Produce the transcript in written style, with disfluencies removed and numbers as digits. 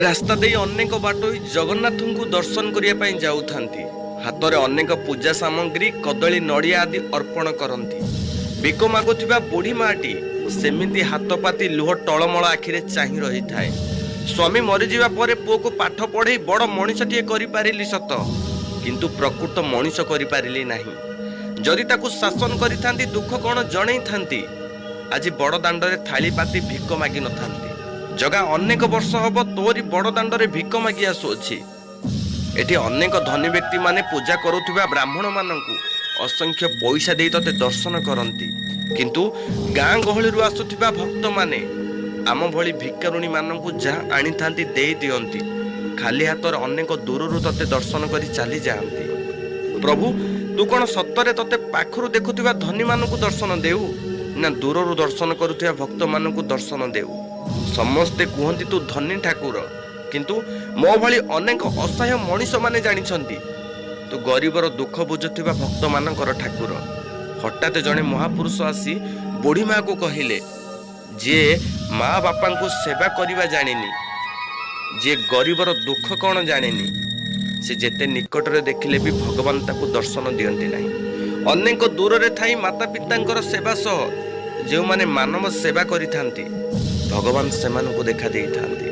रास्ता दे अनेक बाटोई जगन्नाथ को दर्शन करने जाऊथांती। हाथ में अनेक पूजा सामग्री कदली नड़िया आदि अर्पण करती। बेक मागुवा बुढ़ी माटी सेमिति हाथ पाती लुह टलमल आखिरे चाही रही थाए। स्वामी मरीजा पर पुओ को पाठ पढ़े बड़ मनीषटीए करि सत, किंतु प्रकृत मनीष करि नाही। जदि ताकू शासन करिथांती दुख कौन जणई थांती, आज बड़ दांडरे थाली पाती भिक मागी नथांती। जगा अनेक वर्ष हब तोरी बड़ दांडरे भिक मागी आसुअछि। एठी अनेक धनी व्यक्ति माने पूजा करुथुबा ब्राह्मण मानंकु असंख्य पैसा देई तते दर्शन करंती, किंतु गाँ गहळीरु आसुथिबा भक्त माने आम भली भिकारुणी मानंकु जहाँ आनी थांती देई दियंती। खाली हातर अनेक दूररु तते दर्शन करी चली जाआंती। प्रभु तू कौन सत्तरे तते पाखरु देखुथिबा धनी मानंकु दर्शन देउ ना दूररु दर्शन करुथिबा भक्त मानंकु दर्शन देउ? समस्ते कहती तू धनी ठाकुर, किंतु मो भली अनेक असहाय मनीष माने जानिछंती तू गरीबर दुख बुझुथिबा भक्त मानकर ठाकुर। हठात जने महापुरुष आसी बुढ़ी माँ को कहिले, जे माँ बापा को सेवा करिबा जानिनी, जे गरीबर दुख कौन जानिनी, से जेते निकटरे देखिले भी भगवान ताकू दर्शन दियंती नहीं। अनेक दूर रे थाई माता पितांकर सेवा सह जो माने मानव सेवा करिथांती भगवान सेमानकु देखा देइथांती।